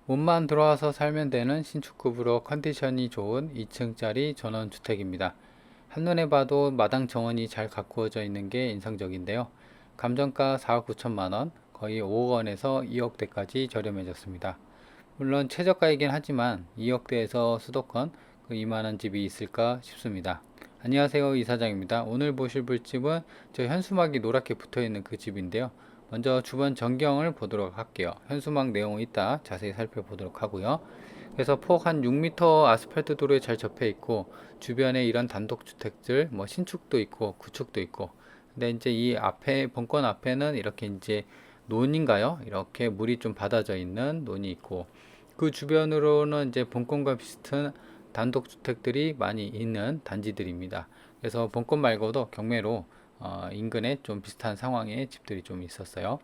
몸만 들어와서 살면 되는 신축급으로 컨디션이 좋은 2층짜리 전원주택입니다. 한눈에 봐도 마당 정원이 잘 가꾸어져 있는 게 인상적인데요. 감정가 4억 9천만 원, 거의 5억 원에서 2억대까지 저렴해졌습니다. 물론 최저가이긴 하지만 2억대에서 수도권 그 이만한 집이 있을까 싶습니다. 안녕하세요, 이사장입니다. 오늘 보실 불집은 저 현수막이 노랗게 붙어있는 그 집인데요. 먼저 주변 전경을 보도록 할게요. 현수막 내용은 이따 자세히 살펴보도록 하고요. 그래서 폭 한 6m 아스팔트 도로에 잘 접해 있고, 주변에 이런 단독주택들 뭐 신축도 있고 구축도 있고, 근데 이제 이 앞에 본권 앞에는 이렇게 이제 논인가요? 이렇게 물이 좀 받아져 있는 논이 있고, 그 주변으로는 이제 본권과 비슷한 단독주택들이 많이 있는 단지들입니다. 그래서 본권 말고도 경매로 인근에 좀 비슷한 상황의 집들이 좀 있었어요.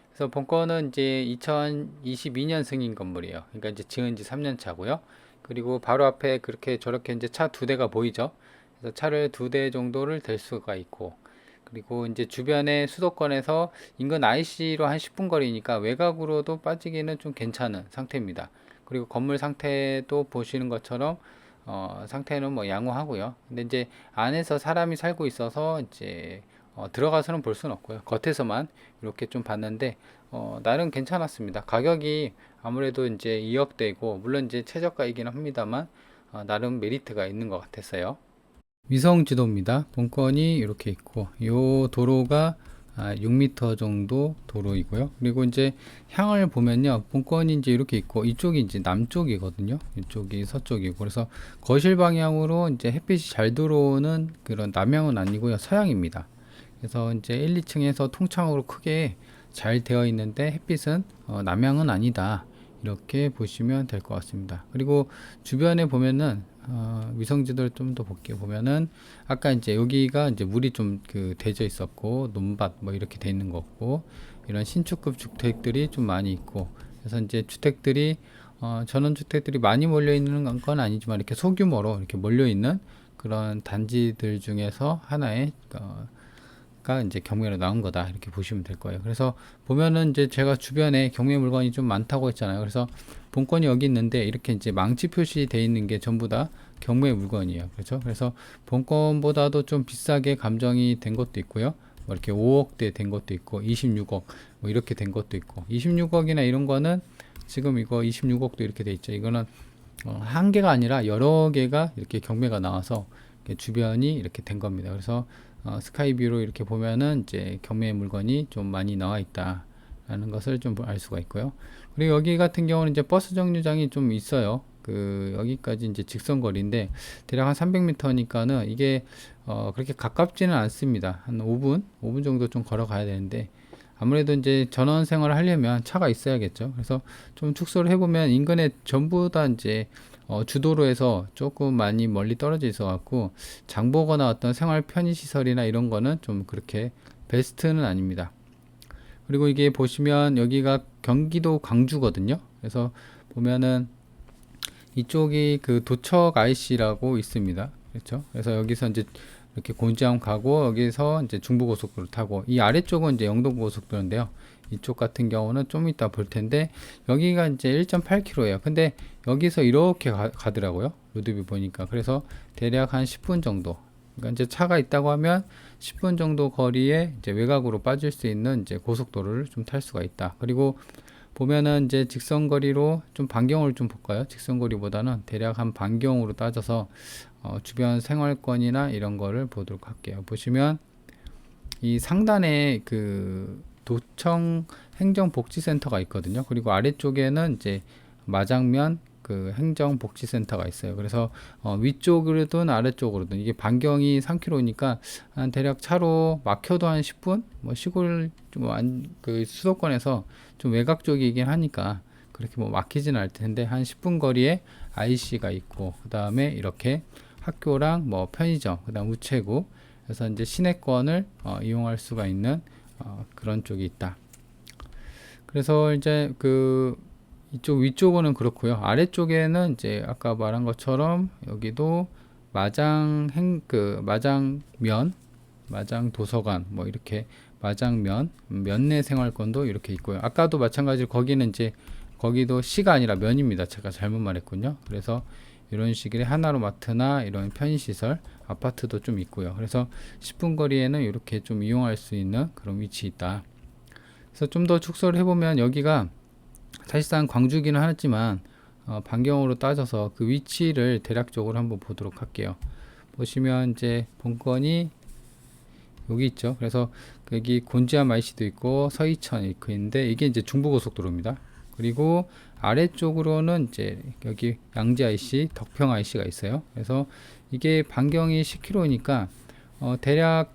그래서 본권은 이제 2022년 승인 건물이에요. 그러니까 이제 지은 지 3년 차고요. 그리고 바로 앞에 그렇게 저렇게 이제 차 두 대가 보이죠. 그래서 차를 두 대 정도를 댈 수가 있고, 그리고 이제 주변에 수도권에서 인근 IC로 한 10분 거리니까 외곽으로도 빠지기는 좀 괜찮은 상태입니다. 그리고 건물 상태도 보시는 것처럼 상태는 뭐 양호하고요. 근데 이제 안에서 사람이 살고 있어서 이제 들어가서는 볼 수는 없고요. 겉에서만 이렇게 좀 봤는데 나름 괜찮았습니다. 가격이 아무래도 이제 2억대고 물론 이제 최저가이긴 합니다만 나름 메리트가 있는 것 같았어요. 위성 지도입니다. 본건이 이렇게 있고 이 도로가 6m 정도 도로이고요. 그리고 이제 향을 보면요, 본건이 이제 이렇게 있고 이쪽이 이제 남쪽이거든요. 이쪽이 서쪽이고, 그래서 거실 방향으로 이제 햇빛이 잘 들어오는 그런 남향은 아니고요, 서향입니다. 그래서 이제 1, 2층에서 통창으로 크게 잘 되어 있는데 햇빛은 남향은 아니다. 이렇게 보시면 될 것 같습니다. 그리고 주변에 보면은 위성지도를 좀 더 볼게요. 보면은 아까 이제 여기가 이제 물이 좀 그 대져 있었고 논밭 뭐 이렇게 돼 있는 거고, 이런 신축급 주택들이 좀 많이 있고, 그래서 이제 주택들이 전원주택들이 많이 몰려 있는 건 아니지만 이렇게 소규모로 이렇게 몰려 있는 그런 단지들 중에서 하나의 가 이제 경매로 나온 거다, 이렇게 보시면 될 거예요. 그래서 보면은 이제 제가 주변에 경매 물건이 좀 많다고 했잖아요. 그래서 본건이 여기 있는데 이렇게 이제 망치 표시되어 있는 게 전부 다 경매 물건이에요. 그렇죠? 그래서 본건보다도 좀 비싸게 감정이 된 것도 있고요. 뭐 이렇게 5억대 된 것도 있고 26억 뭐 이렇게 된 것도 있고, 26억이나 이런 거는 지금 이거 26억도 이렇게 돼 있죠. 이거는 한 개가 아니라 여러 개가 이렇게 경매가 나와서 이렇게 주변이 이렇게 된 겁니다. 그래서 스카이뷰로 이렇게 보면은 이제 경매 물건이 좀 많이 나와 있다라는 것을 좀 알 수가 있고요. 그리고 여기 같은 경우는 이제 버스 정류장이 좀 있어요. 그 여기까지 이제 직선 거리인데 대략 한 300m니까는 이게 그렇게 가깝지는 않습니다. 한 5분 정도 좀 걸어가야 되는데, 아무래도 이제 전원 생활을 하려면 차가 있어야겠죠. 그래서 좀 축소를 해보면 인근에 전부 다 이제 주도로에서 조금 많이 멀리 떨어져 있어 갖고 장보거나 어떤 생활 편의 시설이나 이런 거는 좀 그렇게 베스트는 아닙니다. 그리고 이게 보시면 여기가 경기도 광주거든요. 그래서 보면은 이쪽이 그 도척 IC라고 있습니다. 그렇죠? 그래서 여기서 이제 이렇게 곤지암 가고 여기서 이제 중부고속도로 타고, 이 아래쪽은 이제 영동고속도로인데요. 이쪽 같은 경우는 좀 이따 볼 텐데 여기가 이제 1.8km예요. 근데 여기서 이렇게 가더라고요. 로드뷰 보니까. 그래서 대략 한 10분 정도. 그러니까 이제 차가 있다고 하면 10분 정도 거리에 이제 외곽으로 빠질 수 있는 이제 고속도로를 좀 탈 수가 있다. 그리고 보면은 이제 직선거리로 좀 반경을 좀 볼까요? 직선거리보다는 대략 한 반경으로 따져서 주변 생활권이나 이런 거를 보도록 할게요. 보시면 이 상단에 그 도청 행정복지센터가 있거든요. 그리고 아래쪽에는 이제 마장면 그 행정복지센터가 있어요. 그래서 위쪽으로든 아래쪽으로든 이게 반경이 3km니까 한 대략 차로 막혀도 한 10분, 뭐 시골 그 수도권에서 좀 외곽 쪽이긴 하니까 그렇게 뭐 막히지는 않을 텐데 한 10분 거리에 IC가 있고, 그 다음에 이렇게 학교랑 뭐 편의점, 그 다음 우체국, 그래서 이제 시내권을 이용할 수가 있는 그런 쪽이 있다. 그래서 이제 그 이쪽 위쪽은 그렇고요. 아래쪽에는 이제 아까 말한 것처럼 여기도 마장면, 마장 도서관 뭐 이렇게, 마장면 면내 생활권도 이렇게 있고요. 아까도 마찬가지로 거기는 이제 거기도 시가 아니라 면입니다. 제가 잘못 말했군요. 그래서 이런 식의 하나로마트나 이런 편의시설, 아파트도 좀 있고요. 그래서 10분 거리에는 이렇게 좀 이용할 수 있는 그런 위치에 있다. 그래서 좀 더 축소를 해보면 여기가 사실상 광주기는 하지만 반경으로 따져서 그 위치를 대략적으로 한번 보도록 할게요. 보시면 이제 본건이 여기 있죠. 그래서 여기 곤지암 IC도 있고 서이천 있고 있는데 이게 이제 중부고속도로입니다. 그리고 아래쪽으로는 이제 여기 양지 IC, 덕평 IC가 있어요. 그래서 이게 반경이 10km니까 대략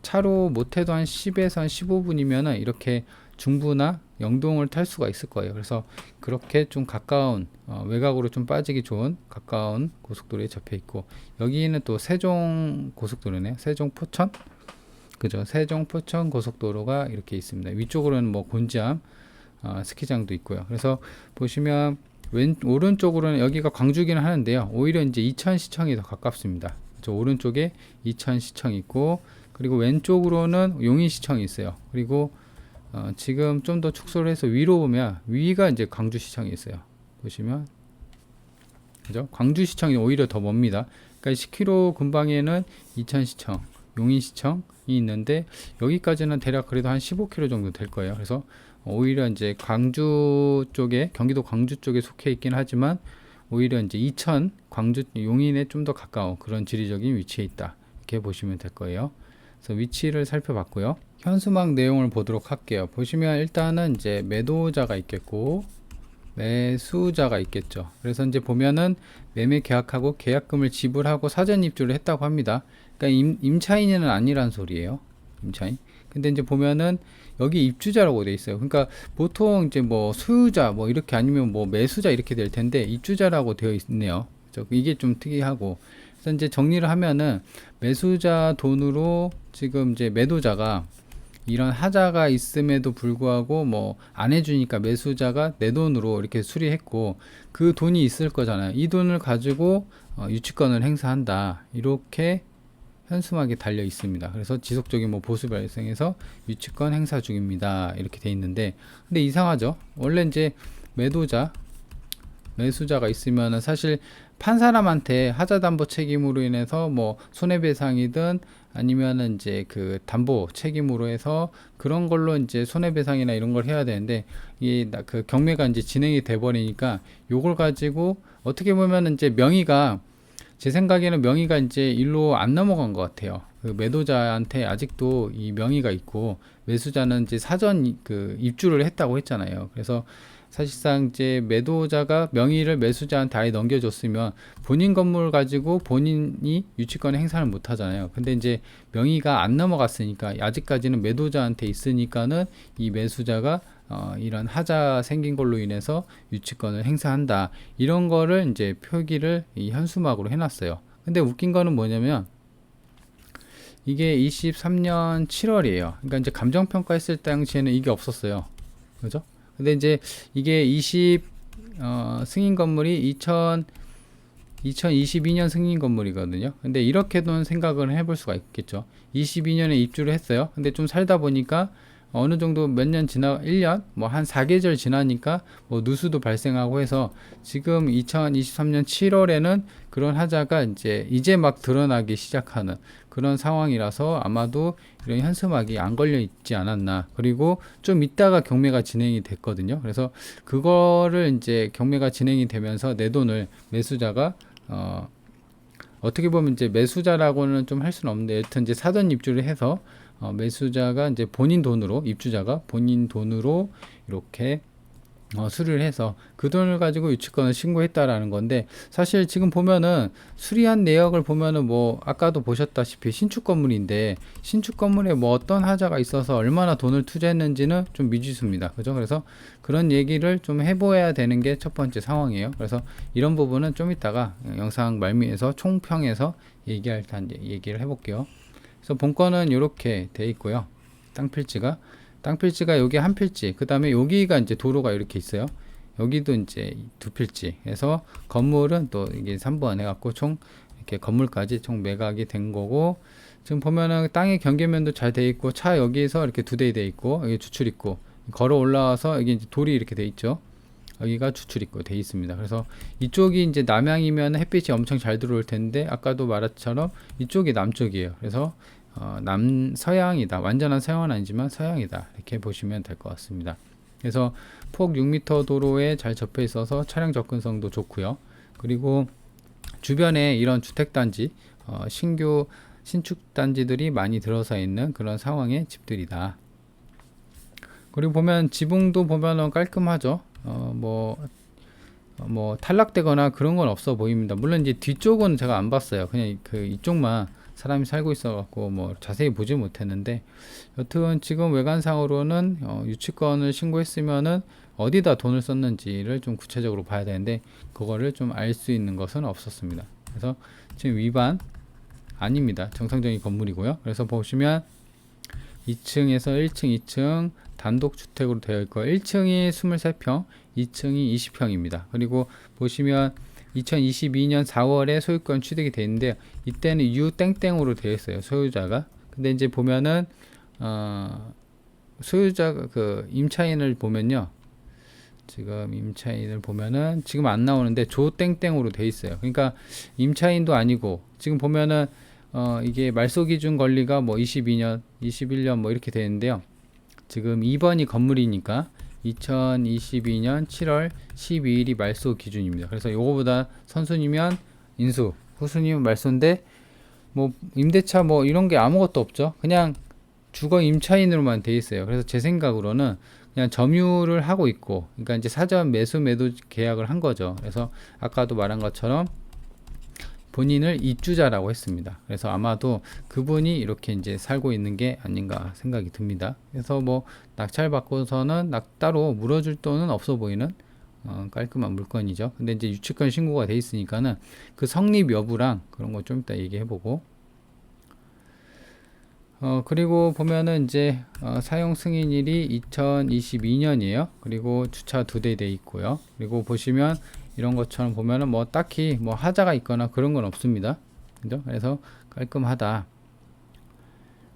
차로 못해도 한 10에서 한 15분이면은 이렇게 중부나 영동을 탈 수가 있을 거예요. 그래서 그렇게 좀 가까운 외곽으로 좀 빠지기 좋은 가까운 고속도로에 접해 있고, 여기는 또 세종 고속도로네요. 세종 포천, 그죠? 세종 포천 고속도로가 이렇게 있습니다. 위쪽으로는 뭐 곤지암 스키장도 있고요. 그래서 보시면 오른쪽으로는 여기가 광주기는 하는데요. 오히려 이제 이천시청이 더 가깝습니다. 그죠? 오른쪽에 이천시청이 있고, 그리고 왼쪽으로는 용인시청이 있어요. 그리고 지금 좀 더 축소를 해서 위로 보면 위가 이제 광주시청이 있어요. 보시면 그죠? 광주시청이 오히려 더 멉니다. 그러니까 10km 근방에는 이천시청, 용인시청이 있는데 여기까지는 대략 그래도 한 15km 정도 될 거예요. 그래서 오히려 이제 광주 쪽에, 경기도 광주 쪽에 속해 있긴 하지만 오히려 이제 이천, 광주, 용인에 좀 더 가까운 그런 지리적인 위치에 있다. 이렇게 보시면 될 거예요. 그래서 위치를 살펴봤고요. 현수막 내용을 보도록 할게요. 보시면 일단은 이제 매도자가 있겠고 매수자가 있겠죠. 그래서 이제 보면은 매매 계약하고 계약금을 지불하고 사전 입주를 했다고 합니다. 그러니까 임차인은 아니란 소리예요. 임차인. 근데 이제 보면은 여기 입주자라고 돼 있어요. 그러니까 보통 이제 뭐 소유자 뭐 이렇게 아니면 뭐 매수자 이렇게 될 텐데 입주자라고 되어 있네요. 그렇죠? 이게 좀 특이하고. 그래서 이제 정리를 하면은 매수자 돈으로 지금 이제 매도자가 이런 하자가 있음에도 불구하고 뭐 안 해주니까 매수자가 내 돈으로 이렇게 수리했고, 그 돈이 있을 거잖아요. 이 돈을 가지고 유치권을 행사한다. 이렇게 현수막에 달려 있습니다. 그래서 지속적인 뭐 보수 발생해서 유치권 행사 중입니다. 이렇게 돼 있는데, 근데 이상하죠. 원래 이제 매수자가 있으면은 사실 판 사람한테 하자담보 책임으로 인해서 뭐 손해배상이든 아니면은 이제 그 담보 책임으로 해서 그런 걸로 이제 손해배상이나 이런 걸 해야 되는데, 이 그 경매가 이제 진행이 돼 버리니까 요걸 가지고 어떻게 보면은 이제 명의가, 제 생각에는 명의가 이제 일로 안 넘어간 것 같아요. 그 매도자한테 아직도 이 명의가 있고, 매수자는 이제 사전 그 입주를 했다고 했잖아요. 그래서 사실상 이제 매도자가 명의를 매수자한테 아예 넘겨줬으면 본인 건물 가지고 본인이 유치권 행사를 못 하잖아요. 근데 이제 명의가 안 넘어갔으니까 아직까지는 매도자한테 있으니까는 이 매수자가 이런 하자 생긴 걸로 인해서 유치권을 행사한다. 이런 거를 이제 표기를 이 현수막으로 해놨어요. 근데 웃긴 거는 뭐냐면 이게 23년 7월이에요. 그러니까 이제 감정평가 했을 당시에는 이게 없었어요. 그죠? 근데 이제 이게 승인 건물이 2022년 승인 건물이거든요. 근데 이렇게도 생각을 해볼 수가 있겠죠. 22년에 입주를 했어요. 근데 좀 살다 보니까 어느 정도 몇 년 1년, 뭐 한 4계절 지나니까 뭐 누수도 발생하고 해서 지금 2023년 7월에는 그런 하자가 이제 막 드러나기 시작하는 그런 상황이라서 아마도 이런 현수막이 안 걸려 있지 않았나. 그리고 좀 있다가 경매가 진행이 됐거든요. 그래서 그거를 이제 경매가 진행이 되면서 내 돈을 매수자가 어떻게 보면 이제 매수자라고는 좀 할 수는 없는데, 여튼 이제 사전 입주를 해서 매수자가 이제 입주자가 본인 돈으로 이렇게 수리를 해서 그 돈을 가지고 유치권을 신고했다라는 건데, 사실 지금 보면은 수리한 내역을 보면은 뭐 아까도 보셨다시피 신축 건물인데, 신축 건물에 뭐 어떤 하자가 있어서 얼마나 돈을 투자했는지는 좀 미지수입니다. 그죠? 그래서 그런 얘기를 좀 해보아야 되는 게 첫 번째 상황이에요. 그래서 이런 부분은 좀 이따가 영상 말미에서 총평해서 얘기를 해볼게요. 그래서 본건은 이렇게 돼 있고요. 땅필지가 여기 한 필지, 그 다음에 여기가 이제 도로가 이렇게 있어요. 여기도 이제 두 필지 해서 건물은 또 이게 3번 해갖고 총 이렇게 건물까지 총 매각이 된 거고, 지금 보면은 땅의 경계면도 잘 돼 있고, 차 여기에서 이렇게 두 대 돼 있고, 여기 주출 있고, 걸어 올라와서 여기 이제 돌이 이렇게 돼 있죠. 여기가 주출입구 돼 있습니다. 그래서 이쪽이 이제 남향이면 햇빛이 엄청 잘 들어올 텐데 아까도 말했처럼 이쪽이 남쪽이에요. 그래서 서양이다. 완전한 서양은 아니지만 서양이다. 이렇게 보시면 될 것 같습니다. 그래서 폭 6m 도로에 잘 접해 있어서 차량 접근성도 좋고요. 그리고 주변에 이런 주택단지, 신규 신축단지들이 많이 들어서 있는 그런 상황의 집들이다. 그리고 보면 지붕도 보면은 깔끔하죠. 뭐 탈락되거나 그런 건 없어 보입니다. 물론 이제 뒤쪽은 제가 안 봤어요. 그냥 그 이쪽만 사람이 살고 있어 갖고 뭐 자세히 보지 못했는데, 여튼 지금 외관상으로는 유치권을 신고했으면은 어디다 돈을 썼는지를 좀 구체적으로 봐야 되는데 그거를 좀 알 수 있는 것은 없었습니다. 그래서 지금 위반 아닙니다. 정상적인 건물이고요. 그래서 보시면 2층에서 1층, 2층 단독주택으로 되어 있고 1층이 23평, 2층이 20평입니다. 그리고 보시면 2022년 4월에 소유권 취득이 되어 있는데 이때는 유땡땡으로 되어 있어요. 소유자가. 근데 이제 보면은 소유자가 그 임차인을 보면요. 지금 임차인을 보면은 지금 안 나오는데 조땡땡으로 되어 있어요. 그러니까 임차인도 아니고 지금 보면은 이게 말소 기준 권리가 뭐 22년, 21년 뭐 이렇게 되는데요. 지금 2번이 건물이니까 2022년 7월 12일이 말소 기준입니다. 그래서 요거보다 선순위면 인수, 후순위면 말소인데 뭐 임대차 뭐 이런 게 아무것도 없죠. 그냥 주거 임차인으로만 돼 있어요. 그래서 제 생각으로는 그냥 점유를 하고 있고, 그러니까 이제 사전 매도 계약을 한 거죠. 그래서 아까도 말한 것처럼 본인을 입주자라고 했습니다. 그래서 아마도 그분이 이렇게 이제 살고 있는 게 아닌가 생각이 듭니다. 그래서 뭐 낙찰받고서는 따로 물어줄 돈은 없어 보이는 깔끔한 물건이죠. 근데 이제 유치권 신고가 돼 있으니까는 그 성립 여부랑 그런 거 좀 이따 얘기해보고, 그리고 보면은 이제 사용 승인일이 2022년이에요. 그리고 주차 2대 돼 있고요. 그리고 보시면 이런 것처럼 보면은 뭐 딱히 뭐 하자가 있거나 그런 건 없습니다. 그죠? 그래서 깔끔하다.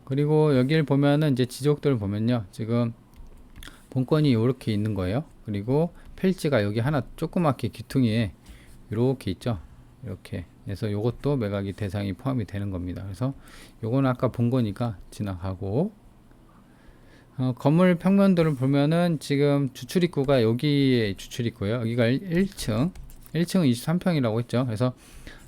그리고 여기를 보면은 이제 지적도를 보면요. 지금 본건이 이렇게 있는 거예요. 그리고 필지가 여기 하나 조그맣게 귀퉁이에 이렇게 있죠. 이렇게. 그래서 요것도 매각이 대상이 포함이 되는 겁니다. 그래서 요거는 아까 본 거니까 지나가고, 건물 평면도를 보면은 지금 주출입구가 여기에 주출입구예요. 여기가 1층, 1층은 23평이라고 했죠. 그래서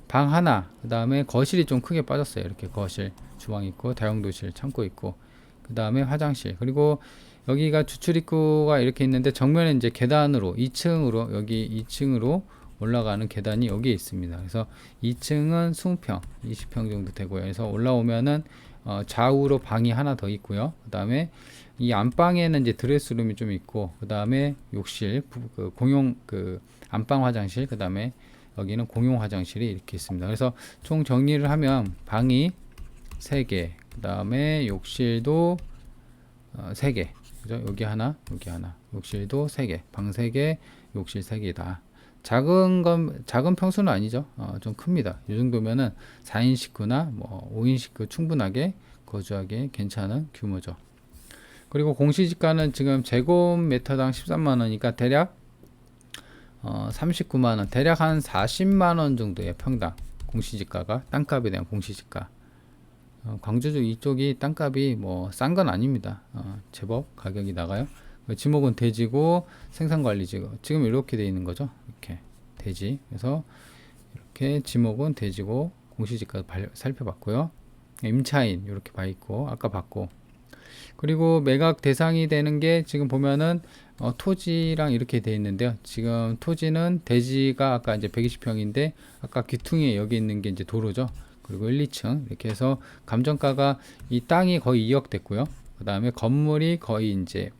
방 하나, 그 다음에 거실이 좀 크게 빠졌어요. 이렇게 거실, 주방 있고, 다용도실, 창고 있고, 그 다음에 화장실. 그리고 여기가 주출입구가 이렇게 있는데 정면에 이제 계단으로 2층으로, 여기 2층으로 올라가는 계단이 여기에 있습니다. 그래서 2층은 20평, 20평 정도 되고요. 그래서 올라오면은 좌우로 방이 하나 더 있고요. 그 다음에 이 안방에는 이제 드레스룸이 좀 있고, 그 다음에 욕실, 공용 안방 화장실, 그 다음에 여기는 공용 화장실이 이렇게 있습니다. 그래서 총 정리를 하면 방이 3개, 그 다음에 욕실도 3개, 그죠? 여기 하나, 여기 하나, 욕실도 3개, 방 3개, 욕실 3개다. 작은 평수는 아니죠. 좀 큽니다. 이 정도면은 4인 식구나 뭐 5인 식구 충분하게 거주하기 괜찮은 규모죠. 그리고 공시지가는 지금 제곱미터당 13만원이니까 대략 39만원, 대략 한 40만원 정도의 평당 공시지가가, 땅값에 대한 공시지가. 광주 이쪽이 땅값이 뭐 싼 건 아닙니다. 제법 가격이 나가요. 지목은 대지고 생산관리지고 지금 이렇게 되어 있는 거죠. 이렇게 대지. 그래서 이렇게 지목은 대지고 공시지가 살펴봤고요. 임차인 이렇게 봐 있고 아까 봤고, 그리고 매각 대상이 되는 게 지금 보면은 토지랑 이렇게 돼 있는데요. 지금 토지는 대지가 아까 이제 120평인데 아까 귀퉁이에 여기 있는 게 이제 도로죠. 그리고 1, 2층 이렇게 해서 감정가가 이 땅이 거의 2억 됐고요. 그 다음에 건물이 거의 이제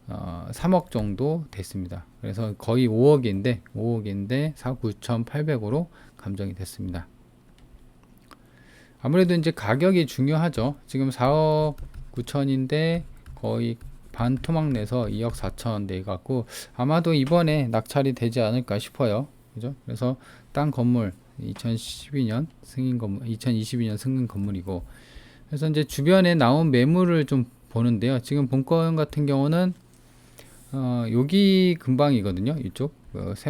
3억 정도 됐습니다. 그래서 거의 5억인데 4억 9,800으로 감정이 됐습니다. 아무래도 이제 가격이 중요하죠. 지금 4억 9천인데 거의 반 토막 내서 2억 4천 돼 갖고 아마도 이번에 낙찰이 되지 않을까 싶어요. 그죠? 그래서 땅 건물 2012년 승인 건물, 2022년 승인 건물이고, 그래서 이제 주변에 나온 매물을 좀 보는데요. 지금 본건 같은 경우는 여기 근방이거든요. 이쪽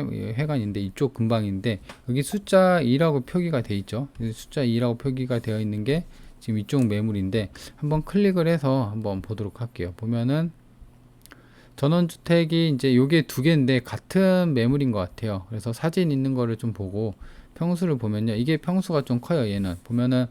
해관인데 이쪽 근방인데 여기 숫자 2라고 표기가 돼 있죠. 숫자 2라고 표기가 되어 있는 게 지금 이쪽 매물인데 한번 클릭을 해서 한번 보도록 할게요. 보면은 전원주택이 이제 요게 두 개인데 같은 매물인 것 같아요. 그래서 사진 있는 거를 좀 보고 평수를 보면요. 이게 평수가 좀 커요. 얘는 보면은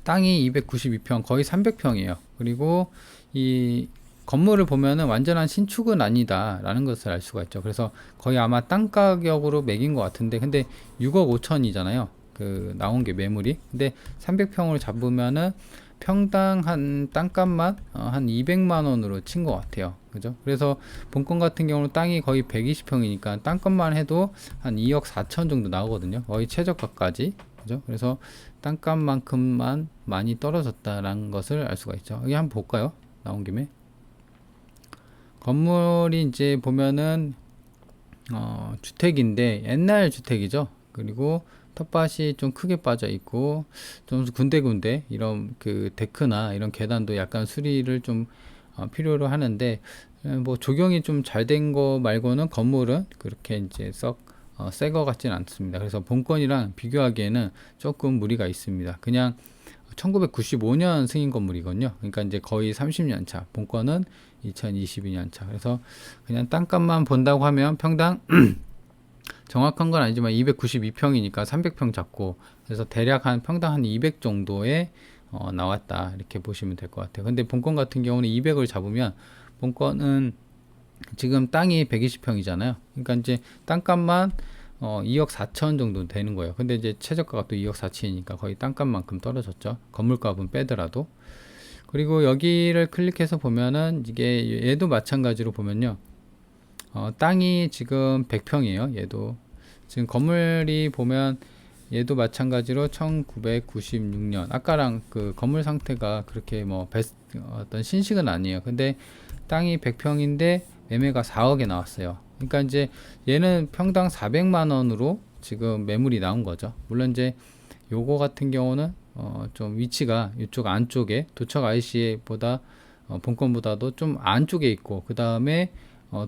땅이 292평 거의 300평이에요. 그리고 이 건물을 보면은 완전한 신축은 아니다 라는 것을 알 수가 있죠. 그래서 거의 아마 땅 가격으로 매긴 것 같은데 근데 6억 5천이잖아요 그 나온 게 매물이. 근데 300평으로 잡으면은 평당 한 땅값만 한 200만 원으로 친 것 같아요. 그죠? 그래서 본건 같은 경우는 땅이 거의 120평이니까 땅값만 해도 한 2억 4천 정도 나오거든요. 거의 최저가까지. 그죠? 그래서 땅값만큼만 많이 떨어졌다라는 것을 알 수가 있죠. 여기 한번 볼까요? 나온 김에. 건물이 이제 보면은 주택인데 옛날 주택이죠. 그리고 텃밭이 좀 크게 빠져 있고 좀 군데군데 이런 그 데크나 이런 계단도 약간 수리를 좀 필요로 하는데 뭐 조경이 좀 잘 된 거 말고는 건물은 그렇게 이제 썩 새 거 같지는 않습니다. 그래서 본건이랑 비교하기에는 조금 무리가 있습니다. 그냥 1995년 승인 건물이거든요. 그러니까 이제 거의 30년 차. 본건은 2022년 차. 그래서 그냥 땅값만 본다고 하면 평당 정확한 건 아니지만 292평이니까 300평 잡고 그래서 대략 한 평당 한 200 정도에 나왔다 이렇게 보시면 될 것 같아요. 근데 본건 같은 경우는 200을 잡으면 본건은 지금 땅이 120평이잖아요. 그러니까 이제 땅값만 2억 4천 정도 되는 거예요. 근데 이제 최저가가 또 2억 4천이니까 거의 땅값만큼 떨어졌죠. 건물값은 빼더라도. 그리고 여기를 클릭해서 보면은 이게 얘도 마찬가지로 보면요. 땅이 지금 100평이에요. 얘도 지금 건물이 보면 얘도 마찬가지로 1996년 아까랑 그 건물 상태가 그렇게 뭐 어떤 신식은 아니에요. 근데 땅이 100평인데 매매가 4억에 나왔어요. 그러니까 이제 얘는 평당 400만 원으로 지금 매물이 나온 거죠. 물론 이제 요거 같은 경우는 좀 위치가 이쪽 안쪽에 도척 IC보다 본건보다도 좀 안쪽에 있고 그 다음에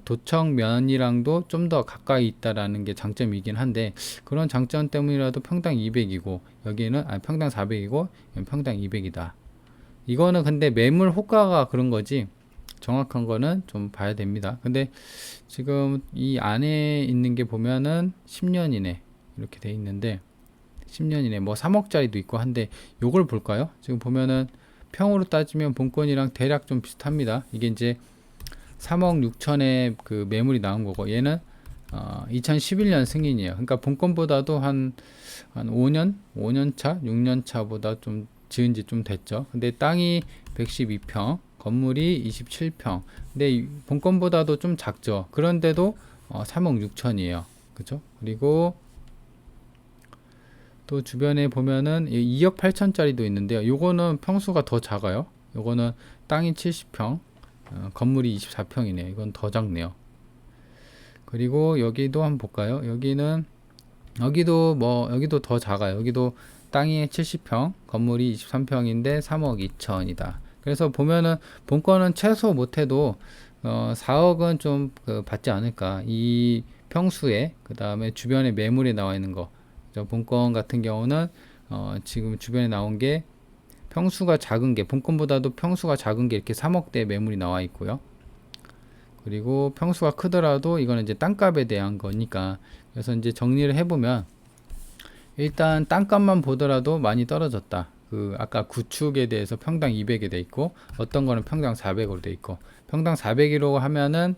도청면이랑도 좀 더 가까이 있다라는 게 장점이긴 한데 그런 장점 때문이라도 평당 200이고 여기는 평당 400이고 평당 200이다. 이거는 근데 매물 호가가 그런 거지 정확한 거는 좀 봐야 됩니다. 근데 지금 이 안에 있는 게 보면은 10년 이내 이렇게 돼 있는데 10년 이내 뭐 3억짜리도 있고 한데 요걸 볼까요? 지금 보면은 평으로 따지면 본건이랑 대략 좀 비슷합니다. 이게 이제 3억 6천에 그 매물이 나온 거고 얘는 2011년 승인이에요. 그러니까 본건보다도 한 5년 차, 6년 차보다 좀 지은 지 좀 됐죠. 근데 땅이 112평, 건물이 27평. 근데 본건보다도 좀 작죠. 그런데도 3억 6천이에요. 그죠? 그리고 또 주변에 보면은 2억 8천짜리도 있는데요. 요거는 평수가 더 작아요. 요거는 땅이 70평, 건물이 24평이네요. 이건 더 작네요. 그리고 여기도 한번 볼까요? 여기도 더 작아요. 여기도 땅이 70평, 건물이 23평인데 3억 2천이다. 그래서 보면은 본건은 최소 못해도 4억은 좀 받지 않을까. 이 평수에 그 다음에 주변에 매물이 나와 있는 거. 본건 같은 경우는 지금 주변에 나온 게 평수가 작은 게 본건보다도 평수가 작은 게 이렇게 3억대 매물이 나와 있고요. 그리고 평수가 크더라도 이거는 이제 땅값에 대한 거니까 그래서 이제 정리를 해보면 일단 땅값만 보더라도 많이 떨어졌다. 그 아까 구축에 대해서 평당 200에 돼 있고 어떤 거는 평당 400으로 돼 있고 평당 400이라고 하면은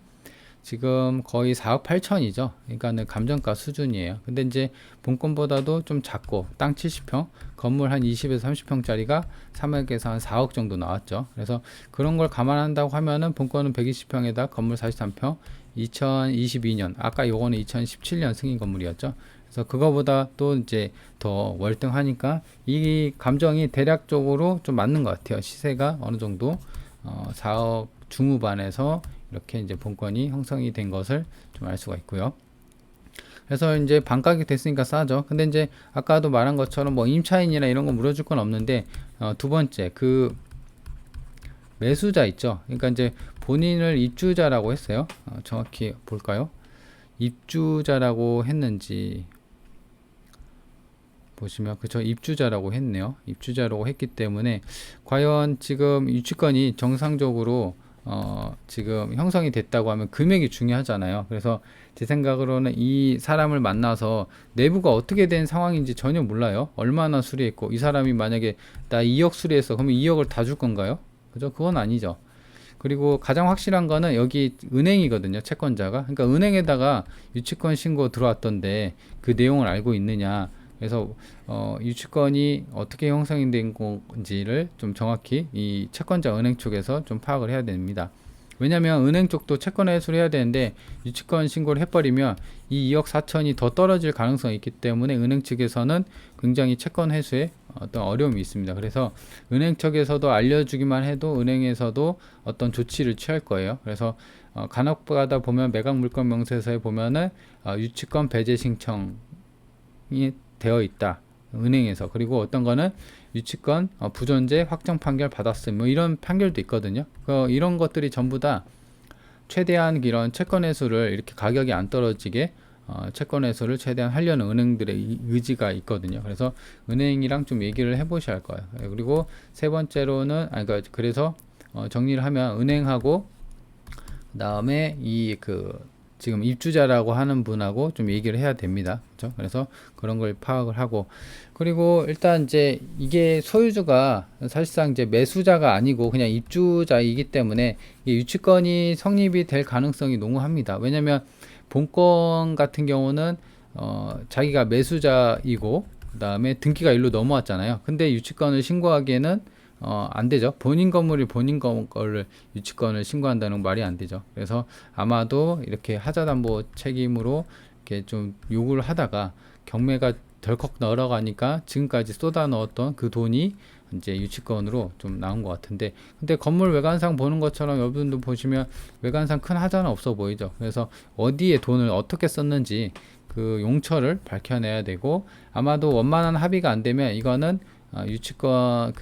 지금 거의 4억 8천이죠. 그러니까는 감정가 수준이에요. 근데 이제 본건보다도 좀 작고 땅 70평, 건물 한 20에서 30평짜리가 3억에서 한 4억 정도 나왔죠. 그래서 그런 걸 감안한다고 하면은 본건은 120평에다 건물 43평, 2022년 아까 요거는 2017년 승인 건물이었죠. 그래서 그거보다 또 이제 더 월등하니까 이 감정이 대략적으로 좀 맞는 것 같아요. 시세가 어느 정도 4억 중후반에서 이렇게 이제 본건이 형성이 된 것을 좀 알 수가 있고요. 그래서 이제 반가격 됐으니까 싸죠. 근데 이제 아까도 말한 것처럼 뭐 임차인이나 이런 거 물어줄 건 없는데 두 번째 그 매수자 있죠. 그러니까 이제 본인을 입주자라고 했어요. 정확히 볼까요? 입주자라고 했는지 보시면 그쵸, 입주자라고 했네요. 입주자라고 했기 때문에 과연 지금 유치권이 정상적으로 지금 형성이 됐다고 하면 금액이 중요하잖아요. 그래서 제 생각으로는 이 사람을 만나서 내부가 어떻게 된 상황인지 전혀 몰라요. 얼마나 수리했고, 이 사람이 만약에 나 2억 수리했어 그러면 2억을 다 줄 건가요? 그죠? 그건 아니죠. 그리고 가장 확실한 거는 여기 은행이거든요. 채권자가. 그러니까 은행에다가 유치권 신고 들어왔던데 그 내용을 알고 있느냐. 그래서 유치권이 어떻게 형성이 된 건지를 좀 정확히 이 채권자 은행 쪽에서 좀 파악을 해야 됩니다. 왜냐면 은행 쪽도 채권 회수를 해야 되는데 유치권 신고를 해버리면 이 2억 4천이 더 떨어질 가능성이 있기 때문에 은행 측에서는 굉장히 채권 회수에 어떤 어려움이 있습니다. 그래서 은행 측에서도 알려주기만 해도 은행에서도 어떤 조치를 취할 거예요. 그래서 간혹가다 보면 매각 물권 명세서에 보면은 유치권 배제 신청이 되어 있다. 은행에서. 그리고 어떤 거는 유치권 부존재 확정 판결 받았음 뭐 이런 판결도 있거든요. 이런 것들이 전부 다 최대한 이런 채권 회수를 이렇게 가격이 안 떨어지게 채권 회수를 최대한 하려는 은행들의 의지가 있거든요. 그래서 은행이랑 좀 얘기를 해보셔야 할 거예요. 그리고 세 번째로는 그래서 정리를 하면 은행하고 그다음에 지금 입주자라고 하는 분하고 좀 얘기를 해야 됩니다. 그렇죠? 그래서 그런 걸 파악을 하고, 그리고 일단 이제 이게 소유주가 사실상 이제 매수자가 아니고 그냥 입주자이기 때문에 이 유치권이 성립이 될 가능성이 농후합니다. 왜냐면 본권 같은 경우는 자기가 매수자이고 그다음에 등기가 일로 넘어왔잖아요. 근데 유치권을 신고하기에는 안 되죠. 본인 건물이 본인 거를 유치권을 신고한다는 말이 안 되죠. 그래서 아마도 이렇게 하자담보 책임으로 이렇게 좀 요구를 하다가 경매가 덜컥 늘어가니까 지금까지 쏟아 넣었던 그 돈이 이제 유치권으로 좀 나온 것 같은데, 근데 건물 외관상 보는 것처럼 여러분도 보시면 외관상 큰 하자는 없어 보이죠. 그래서 어디에 돈을 어떻게 썼는지 그 용처를 밝혀내야 되고, 아마도 원만한 합의가 안 되면 이거는 유치권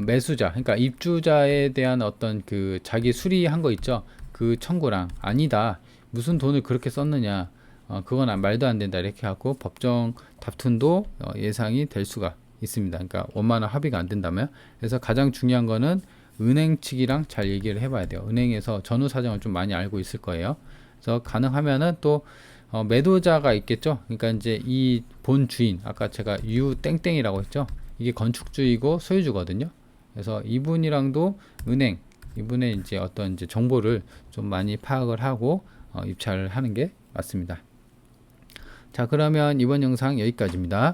매수자, 그러니까 입주자에 대한 어떤 그 자기 수리한 거 있죠. 그 청구랑 아니다. 무슨 돈을 그렇게 썼느냐. 그건 말도 안 된다. 이렇게 하고 법정 다툼도 예상이 될 수가 있습니다. 그러니까 원만한 합의가 안 된다면. 그래서 가장 중요한 거는 은행 측이랑 잘 얘기를 해봐야 돼요. 은행에서 전후 사정을 좀 많이 알고 있을 거예요. 그래서 가능하면은 또 매도자가 있겠죠. 그러니까 이제 이 본 주인, 아까 제가 유 땡땡이라고 했죠. 이게 건축주이고 소유주거든요. 그래서 이분이랑도 이분의 이제 어떤 이제 정보를 좀 많이 파악을 하고 입찰을 하는 게 맞습니다. 자, 그러면 이번 영상 여기까지입니다.